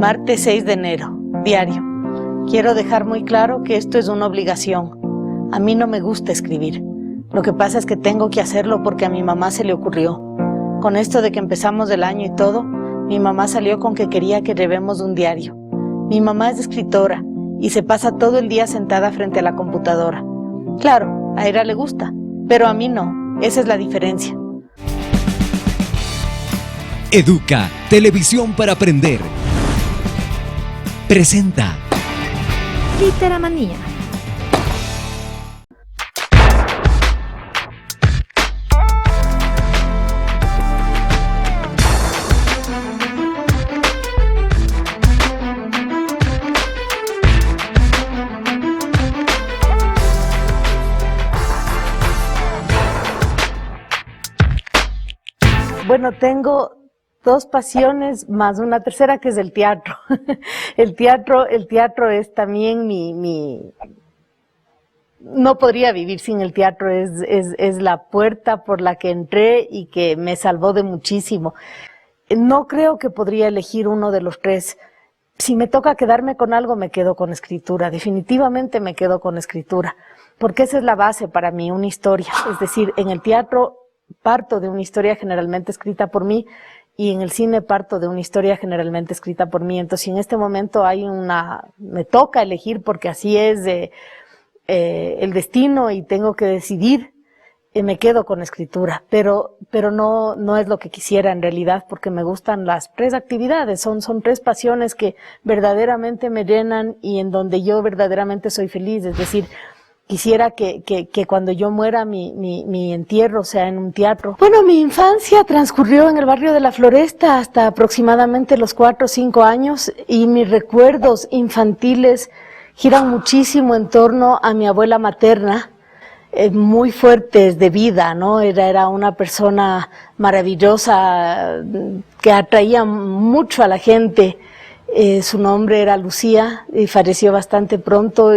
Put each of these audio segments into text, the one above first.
Martes 6 de enero, diario. Quiero dejar muy claro que esto es una obligación. A mí no me gusta escribir. Lo que pasa es que tengo que hacerlo porque a mi mamá se le ocurrió. Con esto de que empezamos el año y todo, mi mamá salió con que quería que llevemos un diario. Mi mamá es escritora y se pasa todo el día sentada frente a la computadora. Claro, a ella le gusta, pero a mí no. Esa es la diferencia. Educa, televisión para aprender. Presenta Literamanía. Bueno, tengo dos pasiones más una tercera que es el teatro. El teatro es también no podría vivir sin el teatro, es la puerta por la que entré y que me salvó de muchísimo. No creo que podría elegir uno de los tres. Si me toca quedarme con algo, me quedo con escritura. Definitivamente me quedo con escritura, porque esa es la base para mí, una historia. Es decir, en el teatro parto de una historia generalmente escrita por mí, y en el cine parto de una historia generalmente escrita por mí. Entonces, si en este momento me toca elegir porque así es el destino y tengo que decidir, me quedo con escritura, pero no es lo que quisiera en realidad, porque me gustan las tres actividades, son tres pasiones que verdaderamente me llenan y en donde yo verdaderamente soy feliz. Es decir, quisiera que cuando yo muera mi entierro sea en un teatro. Bueno, mi infancia transcurrió en el barrio de La Floresta hasta aproximadamente los 4 o 5 años y mis recuerdos infantiles giran muchísimo en torno a mi abuela materna, muy fuertes de vida, ¿no? Era una persona maravillosa que atraía mucho a la gente. Su nombre era Lucía y falleció bastante pronto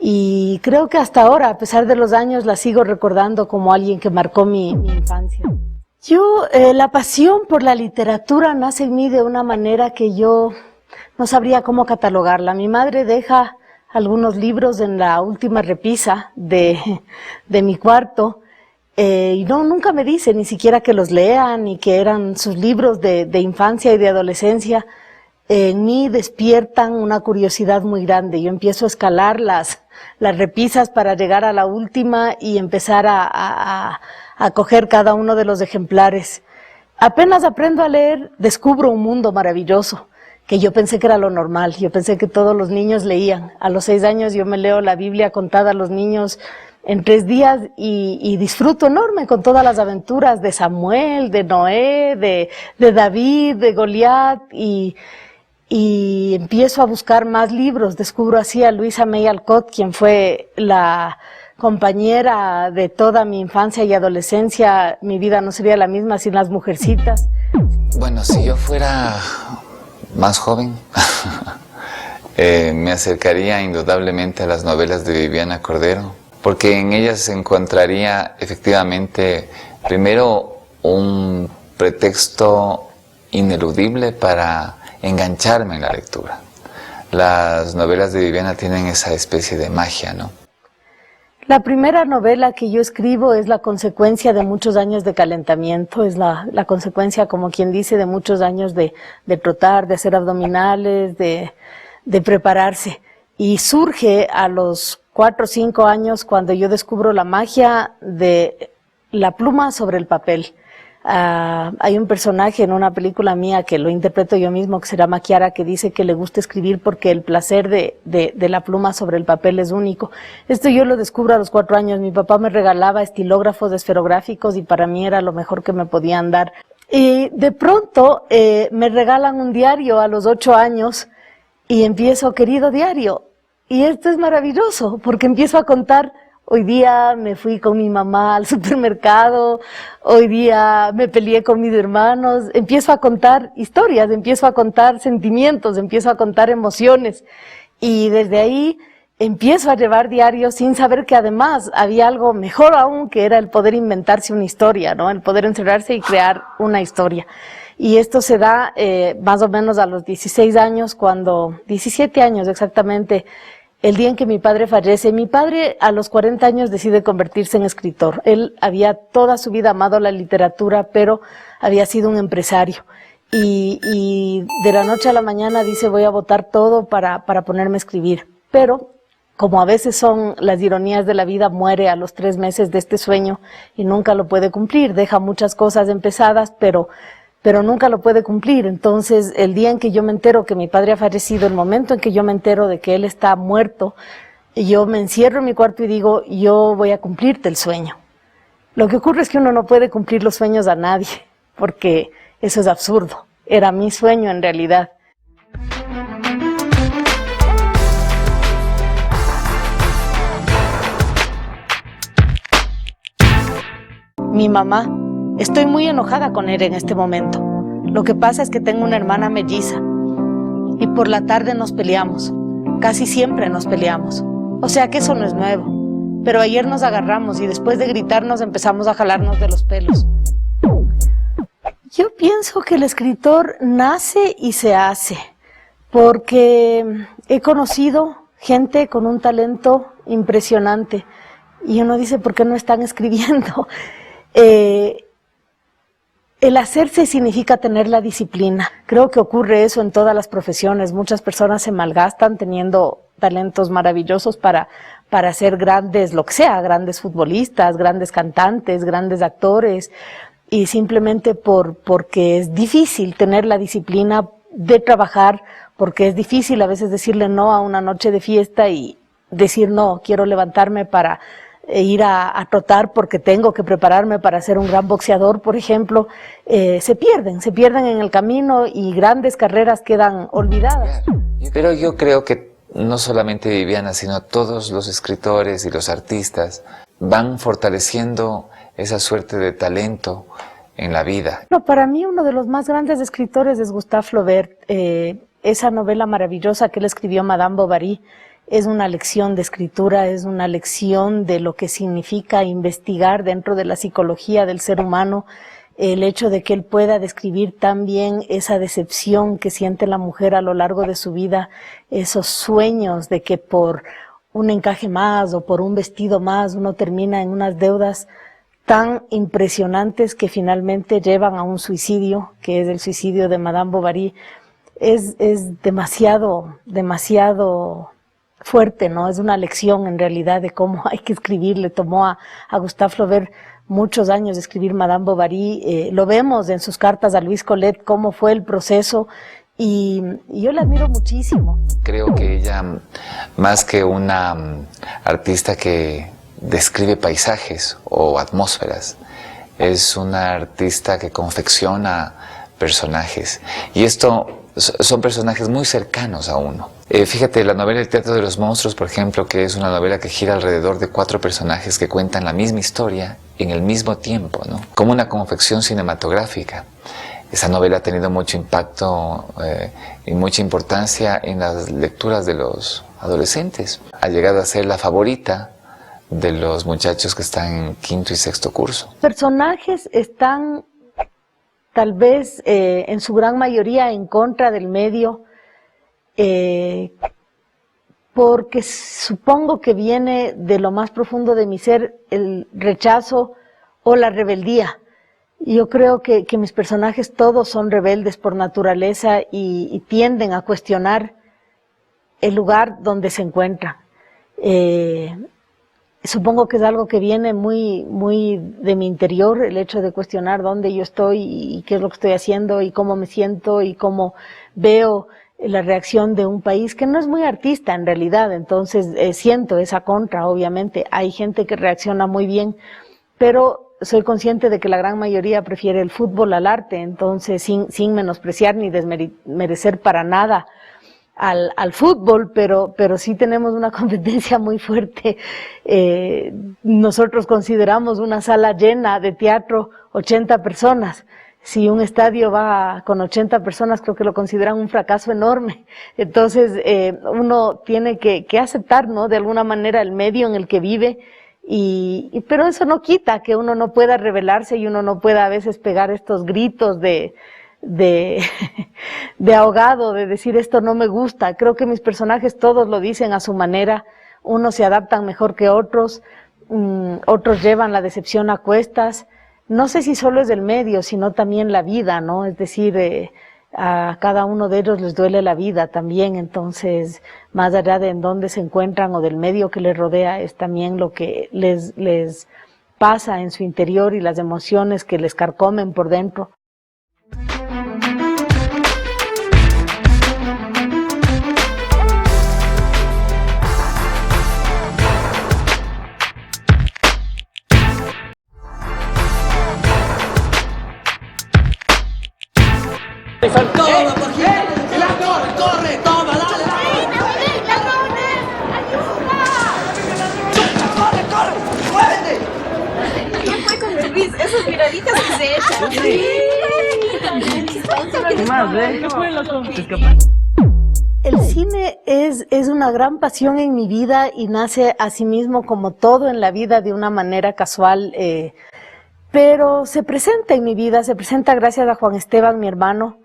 y creo que hasta ahora, a pesar de los años, la sigo recordando como alguien que marcó mi infancia. La pasión por la literatura nace en mí de una manera que yo no sabría cómo catalogarla. Mi madre deja algunos libros en la última repisa de mi cuarto y nunca me dice ni siquiera que los lea ni que eran sus libros de infancia y de adolescencia. En mí despiertan una curiosidad muy grande. Yo empiezo a escalar las repisas para llegar a la última y empezar a coger cada uno de los ejemplares. Apenas aprendo a leer, descubro un mundo maravilloso, que yo pensé que era lo normal. Yo pensé que todos los niños leían. A los 6 años yo me leo la Biblia contada a los niños en 3 días y disfruto enorme con todas las aventuras de Samuel, de Noé, de David, de Goliat y empiezo a buscar más libros. Descubro así a Luisa May Alcott, quien fue la compañera de toda mi infancia y adolescencia. Mi vida no sería la misma sin las Mujercitas. Bueno, si yo fuera más joven, me acercaría indudablemente a las novelas de Viviana Cordero, porque en ellas se encontraría efectivamente, primero, un pretexto ineludible para engancharme en la lectura. Las novelas de Viviana tienen esa especie de magia, ¿no? La primera novela que yo escribo es la consecuencia de muchos años de calentamiento, es la consecuencia, como quien dice, de muchos años de trotar, de hacer abdominales, de prepararse. Y surge a los 4 o 5 años cuando yo descubro la magia de la pluma sobre el papel. Hay un personaje en una película mía que lo interpreto yo mismo, que se llama Kiara, que dice que le gusta escribir porque el placer de la pluma sobre el papel es único. Esto yo lo descubro a los 4 años. Mi papá me regalaba estilógrafos esferográficos y para mí era lo mejor que me podían dar. Y de pronto me regalan un diario a los 8 años y empiezo, querido diario, y esto es maravilloso porque empiezo a contar. Hoy día me fui con mi mamá al supermercado, hoy día me peleé con mis hermanos. Empiezo a contar historias, empiezo a contar sentimientos, empiezo a contar emociones. Y desde ahí empiezo a llevar diarios sin saber que además había algo mejor aún, que era el poder inventarse una historia, ¿no? El poder encerrarse y crear una historia. Y esto se da más o menos a los 16 años, 17 años exactamente, el día en que mi padre fallece. Mi padre a los 40 años decide convertirse en escritor. Él había toda su vida amado la literatura, pero había sido un empresario. Y de la noche a la mañana dice, voy a botar todo para ponerme a escribir. Pero, como a veces son las ironías de la vida, muere a los 3 meses de este sueño y nunca lo puede cumplir. Deja muchas cosas empezadas, pero nunca lo puede cumplir. Entonces, el día en que yo me entero que mi padre ha fallecido, el momento en que yo me entero de que él está muerto, yo me encierro en mi cuarto y digo, yo voy a cumplirte el sueño. Lo que ocurre es que uno no puede cumplir los sueños a nadie, porque eso es absurdo. Era mi sueño en realidad. Mi mamá. Estoy muy enojada con él en este momento. Lo que pasa es que tengo una hermana melliza y por la tarde nos peleamos. Casi siempre nos peleamos. O sea que eso no es nuevo. Pero ayer nos agarramos y después de gritarnos empezamos a jalarnos de los pelos. Yo pienso que el escritor nace y se hace, porque he conocido gente con un talento impresionante y uno dice, ¿por qué no están escribiendo? El hacerse significa tener la disciplina. Creo que ocurre eso en todas las profesiones. Muchas personas se malgastan teniendo talentos maravillosos para ser grandes, lo que sea, grandes futbolistas, grandes cantantes, grandes actores, y simplemente porque es difícil tener la disciplina de trabajar, porque es difícil a veces decirle no a una noche de fiesta y decir no, quiero levantarme para ir a trotar porque tengo que prepararme para ser un gran boxeador, por ejemplo. Se pierden en el camino y grandes carreras quedan olvidadas. Pero yo creo que no solamente Viviana, sino todos los escritores y los artistas van fortaleciendo esa suerte de talento en la vida. No, para mí uno de los más grandes escritores es Gustave Flaubert. Esa novela maravillosa que él escribió, Madame Bovary, es una lección de escritura, es una lección de lo que significa investigar dentro de la psicología del ser humano, el hecho de que él pueda describir tan bien esa decepción que siente la mujer a lo largo de su vida, esos sueños de que por un encaje más o por un vestido más uno termina en unas deudas tan impresionantes que finalmente llevan a un suicidio, que es el suicidio de Madame Bovary. Es demasiado fuerte, ¿no? Es una lección en realidad de cómo hay que escribir. Le tomó a Gustave Flaubert muchos años escribir Madame Bovary. Lo vemos en sus cartas a Louise Colette, cómo fue el proceso, y yo la admiro muchísimo. Creo que ella, más que una artista que describe paisajes o atmósferas, es una artista que confecciona personajes. Y esto son personajes muy cercanos a uno. Fíjate, la novela El teatro de los monstruos, por ejemplo, que es una novela que gira alrededor de 4 personajes que cuentan la misma historia en el mismo tiempo, ¿no? Como una confección cinematográfica. Esa novela ha tenido mucho impacto y mucha importancia en las lecturas de los adolescentes. Ha llegado a ser la favorita de los muchachos que están en 5º y 6º curso. Personajes están tal vez en su gran mayoría en contra del medio, porque supongo que viene de lo más profundo de mi ser el rechazo o la rebeldía. Yo creo que mis personajes todos son rebeldes por naturaleza y tienden a cuestionar el lugar donde se encuentran. Supongo que es algo que viene muy de mi interior, el hecho de cuestionar dónde yo estoy y qué es lo que estoy haciendo y cómo me siento y cómo veo la reacción de un país que no es muy artista en realidad. Entonces siento esa contra, obviamente. Hay gente que reacciona muy bien, pero soy consciente de que la gran mayoría prefiere el fútbol al arte, entonces sin menospreciar ni desmerecer para nada al fútbol, pero sí tenemos una competencia muy fuerte. Nosotros consideramos una sala llena de teatro 80 personas. Si un estadio va con 80 personas, creo que lo consideran un fracaso enorme. Entonces, uno tiene que aceptar, ¿no?, de alguna manera el medio en el que vive, pero eso no quita que uno no pueda rebelarse y uno no pueda a veces pegar estos gritos de de, de ahogado, de decir esto no me gusta. Creo que mis personajes todos lo dicen a su manera, unos se adaptan mejor que otros, otros llevan la decepción a cuestas. No sé si solo es del medio, sino también la vida, ¿no? Es decir, a cada uno de ellos les duele la vida también, entonces, más allá de en dónde se encuentran o del medio que les rodea, es también lo que les pasa en su interior y las emociones que les carcomen por dentro. ¡Corre! ¡Toma, dale! ¡Corre! ¡Muévete! ¿Qué fue con el Luis? Esas miraditas que se echan. ¿Qué más, ¿Qué fue, loco? El cine es una gran pasión en mi vida y nace asimismo como todo en la vida de una manera casual, pero se presenta en mi vida, se presenta gracias a Juan Esteban, mi hermano,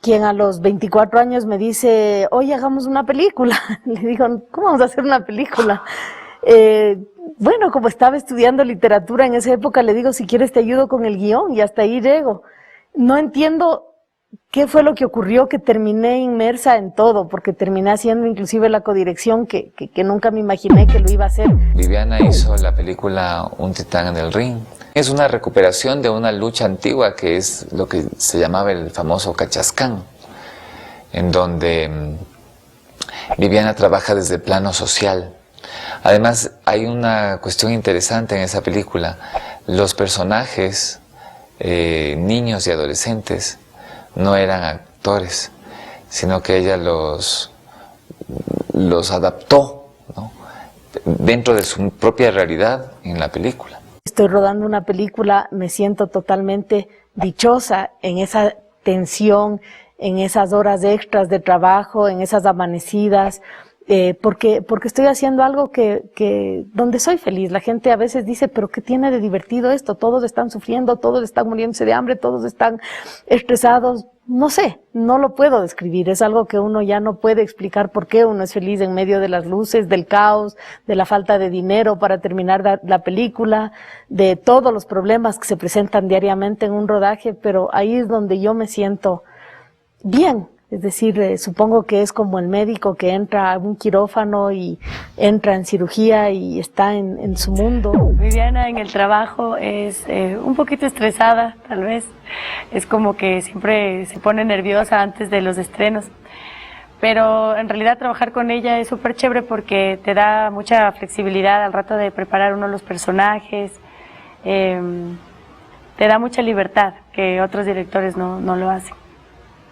quien a los 24 años me dice, oye, hagamos una película. Le digo, ¿cómo vamos a hacer una película? Bueno, como estaba estudiando literatura en esa época, le digo, si quieres te ayudo con el guión, y hasta ahí llego. No entiendo qué fue lo que ocurrió, que terminé inmersa en todo, porque terminé haciendo inclusive la codirección, que nunca me imaginé que lo iba a hacer. Viviana hizo la película Un titán en el ring. Es una recuperación de una lucha antigua que es lo que se llamaba el famoso Cachascán, en donde Viviana trabaja desde el plano social. Además, hay una cuestión interesante en esa película. Los personajes, niños y adolescentes, no eran actores, sino que ella los adaptó, ¿no?, dentro de su propia realidad en la película. Estoy rodando una película, me siento totalmente dichosa en esa tensión, en esas horas extras de trabajo, en esas amanecidas, porque estoy haciendo algo donde soy feliz. La gente a veces dice, pero ¿qué tiene de divertido esto? Todos están sufriendo, todos están muriéndose de hambre, todos están estresados. No sé, no lo puedo describir, es algo que uno ya no puede explicar por qué uno es feliz en medio de las luces, del caos, de la falta de dinero para terminar la película, de todos los problemas que se presentan diariamente en un rodaje, pero ahí es donde yo me siento bien. Es decir, supongo que es como el médico que entra a un quirófano y entra en cirugía y está en su mundo. Viviana en el trabajo es un poquito estresada, tal vez. Es como que siempre se pone nerviosa antes de los estrenos. Pero en realidad trabajar con ella es súper chévere porque te da mucha flexibilidad al rato de preparar uno de los personajes. Te da mucha libertad que otros directores no lo hacen.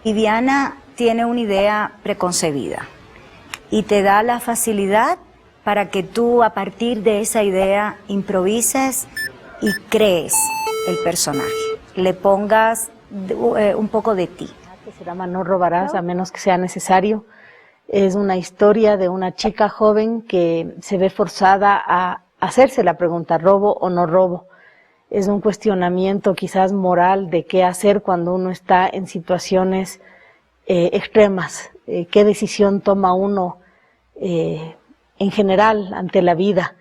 Viviana tiene una idea preconcebida y te da la facilidad para que tú a partir de esa idea improvises y crees el personaje, le pongas un poco de ti. Se llama No robarás a menos que sea necesario. Es una historia de una chica joven que se ve forzada a hacerse la pregunta, ¿robo o no robo? Es un cuestionamiento quizás moral de qué hacer cuando uno está en situaciones extremas, qué decisión toma uno en general ante la vida.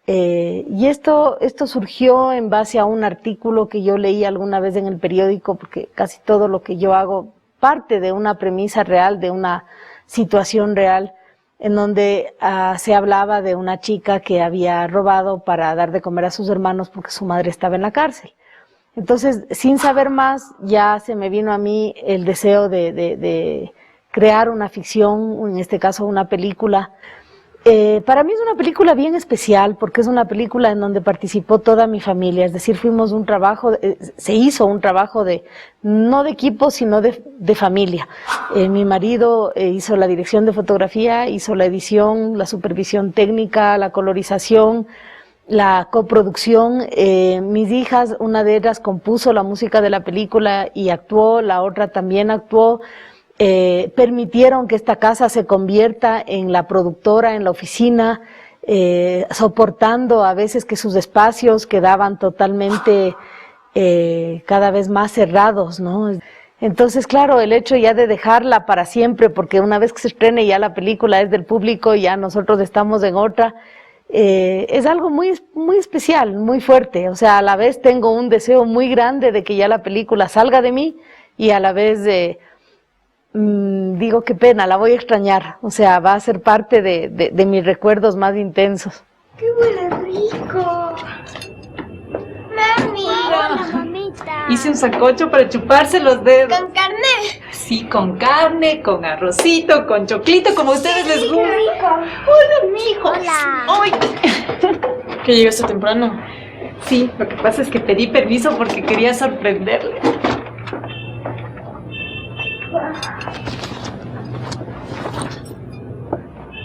Y esto surgió en base a un artículo que yo leí alguna vez en el periódico, porque casi todo lo que yo hago parte de una premisa real, de una situación real, en donde se hablaba de una chica que había robado para dar de comer a sus hermanos porque su madre estaba en la cárcel. Entonces, sin saber más, ya se me vino a mí el deseo de crear una ficción, en este caso una película. Para mí es una película bien especial porque es una película en donde participó toda mi familia, es decir, fuimos un trabajo, se hizo un trabajo no de equipo, sino de familia. Mi marido hizo la dirección de fotografía, hizo la edición, la supervisión técnica, la colorización, la coproducción. Mis hijas, una de ellas compuso la música de la película y actuó, la otra también actuó. Permitieron que esta casa se convierta en la productora, en la oficina, soportando a veces que sus espacios quedaban totalmente cada vez más cerrados, ¿no? Entonces, claro, el hecho ya de dejarla para siempre, porque una vez que se estrene ya la película es del público, ya nosotros estamos en otra, es algo muy, muy especial, muy fuerte. O sea, a la vez tengo un deseo muy grande de que ya la película salga de mí y a la vez digo, qué pena, la voy a extrañar. O sea, va a ser parte de mis recuerdos más intensos. ¡Qué huele rico! ¡Mami! Hola, mamita. Hice un sancocho para chuparse los dedos. ¿Con carne? Sí, con carne, con arrocito, con choclito, como a ustedes les gusta. ¡Qué rico! Hola, mijo. Hola. ¡Ay! ¿Que llegaste temprano? Sí, lo que pasa es que pedí permiso porque quería sorprenderle.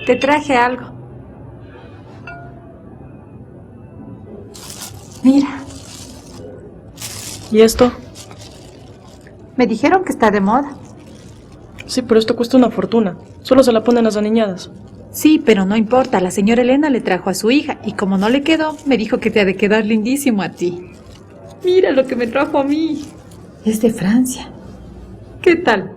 Te traje algo. Mira. ¿Y esto? Me dijeron que está de moda. Sí, pero esto cuesta una fortuna. Solo se la ponen las aniñadas. Sí, pero no importa. La señora Elena le trajo a su hija y como no le quedó, me dijo que te ha de quedar lindísimo a ti. Mira lo que me trajo a mí. Es de Francia. ¿Qué tal?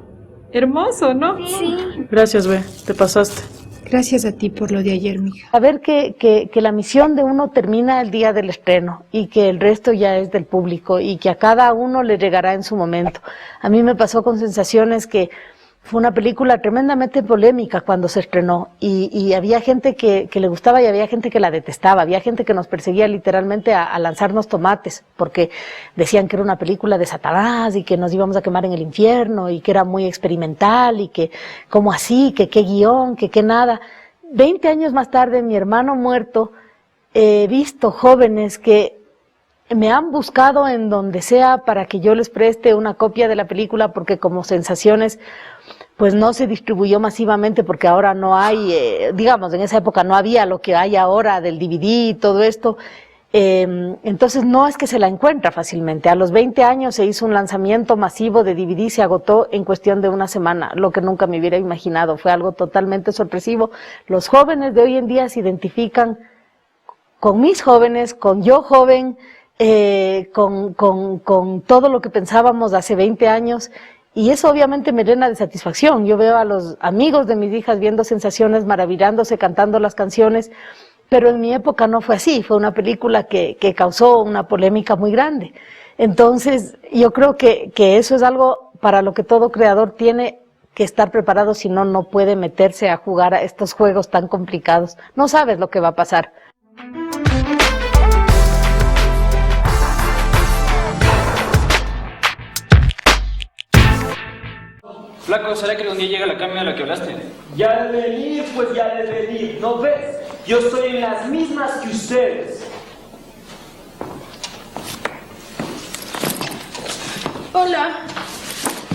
Hermoso, ¿no? Sí. Gracias, Be. Te pasaste. Gracias a ti por lo de ayer, mija. A ver que la misión de uno termina el día del estreno y que el resto ya es del público y que a cada uno le llegará en su momento. A mí me pasó con Sensaciones que fue una película tremendamente polémica cuando se estrenó y había gente que le gustaba y había gente que la detestaba, había gente que nos perseguía literalmente a lanzarnos tomates porque decían que era una película de Satanás y que nos íbamos a quemar en el infierno y que era muy experimental y que cómo así, que qué guión, que qué nada. 20 años más tarde, mi hermano muerto, he visto jóvenes que me han buscado en donde sea para que yo les preste una copia de la película porque como Sensaciones pues no se distribuyó masivamente porque ahora no hay, digamos, en esa época no había lo que hay ahora del DVD y todo esto, entonces no es que se la encuentra fácilmente. A los 20 años se hizo un lanzamiento masivo de DVD, se agotó en cuestión de una semana, lo que nunca me hubiera imaginado, fue algo totalmente sorpresivo. Los jóvenes de hoy en día se identifican con mis jóvenes, con yo joven, con todo lo que pensábamos hace 20 años, y eso obviamente me llena de satisfacción. Yo veo a los amigos de mis hijas viendo Sensaciones, maravillándose, cantando las canciones, pero en mi época no fue así, fue una película que causó una polémica muy grande. Entonces, yo creo que eso es algo para lo que todo creador tiene que estar preparado, si no, no puede meterse a jugar a estos juegos tan complicados. No sabes lo que va a pasar. Flaco, ¿será que un día llega la cambia de la que hablaste? Ya de venir, pues ya de venir. ¿No ves? Yo estoy en las mismas que ustedes. Hola.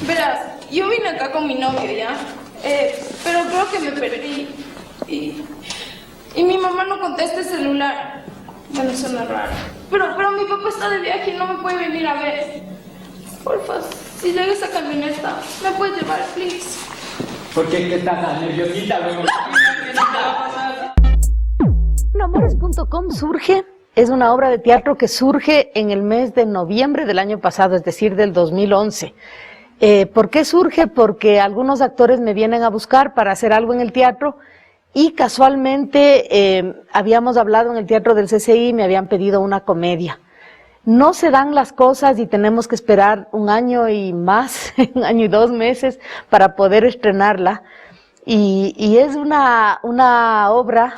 Verás, yo vine acá con mi novio, ¿ya? Pero creo que me perdí. Y mi mamá no contesta el celular. Bueno, suena raro. Pero mi papá está de viaje y no me puede venir a ver. Porfa, si llega esa camioneta, ¿me puedes llevar, please? ¿Por qué estás tan nerviosita, luego? Amores.com es una obra de teatro que surge en el mes de noviembre del año pasado, es decir, del 2011. ¿Por qué surge? Porque algunos actores me vienen a buscar para hacer algo en el teatro y casualmente habíamos hablado en el teatro del CCI y me habían pedido una comedia. No se dan las cosas y tenemos que esperar un año y más, un año y 2 meses para poder estrenarla. Y es una obra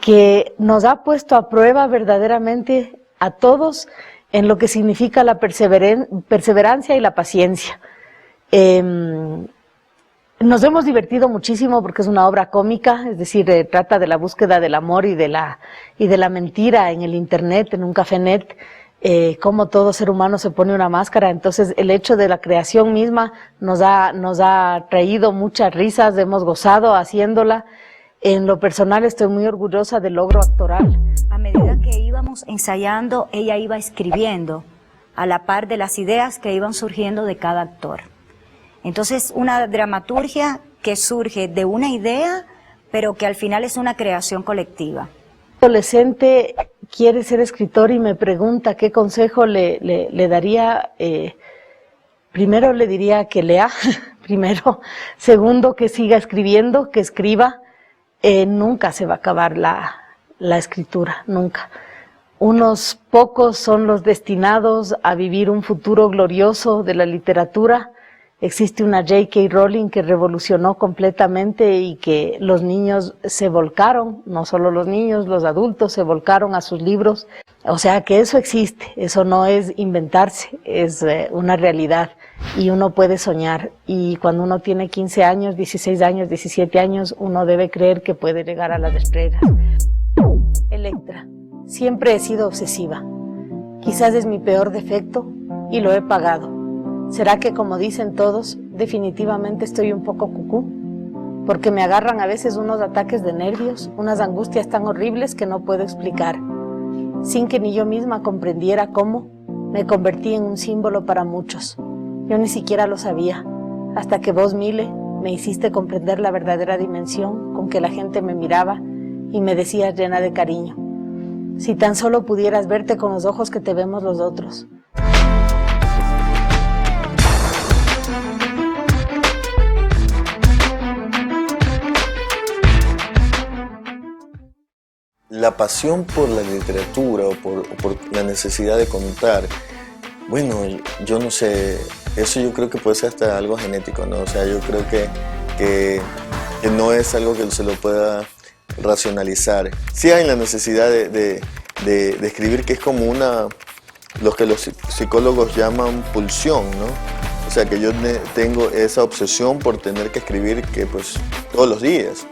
que nos ha puesto a prueba verdaderamente a todos en lo que significa la perseverancia y la paciencia. Nos hemos divertido muchísimo porque es una obra cómica, es decir, trata de la búsqueda del amor y de la mentira en el internet, en un cafenet. Cómo todo ser humano se pone una máscara. Entonces el hecho de la creación misma nos ha traído muchas risas, hemos gozado haciéndola. En lo personal estoy muy orgullosa del logro actoral. A medida que íbamos ensayando, ella iba escribiendo a la par de las ideas que iban surgiendo de cada actor. Entonces una dramaturgia que surge de una idea, pero que al final es una creación colectiva. Adolescente quiere ser escritor y me pregunta qué consejo le daría, Primero le diría que lea, primero. Segundo, que siga escribiendo, que escriba. Nunca se va a acabar la escritura, nunca. Unos pocos son los destinados a vivir un futuro glorioso de la literatura. Existe una J.K. Rowling que revolucionó completamente y que los niños se volcaron, no solo los niños, los adultos se volcaron a sus libros. O sea que eso existe, eso no es inventarse, es una realidad y uno puede soñar. Y cuando uno tiene 15 años, 16 años, 17 años, uno debe creer que puede llegar a las estrellas. Electra, siempre he sido obsesiva. Quizás es mi peor defecto y lo he pagado. ¿Será que, como dicen todos, definitivamente estoy un poco cucú? Porque me agarran a veces unos ataques de nervios, unas angustias tan horribles que no puedo explicar. Sin que ni yo misma comprendiera cómo, me convertí en un símbolo para muchos. Yo ni siquiera lo sabía, hasta que vos, Mile, me hiciste comprender la verdadera dimensión con que la gente me miraba y me decías llena de cariño. Si tan solo pudieras verte con los ojos que te vemos los otros. La pasión por la literatura o por la necesidad de contar, bueno, yo no sé, eso yo creo que puede ser hasta algo genético, ¿no? O sea, yo creo que no es algo que se lo pueda racionalizar. Sí hay la necesidad de escribir, que es como lo que los psicólogos llaman pulsión, ¿no? O sea, que yo tengo esa obsesión por tener que escribir que pues todos los días.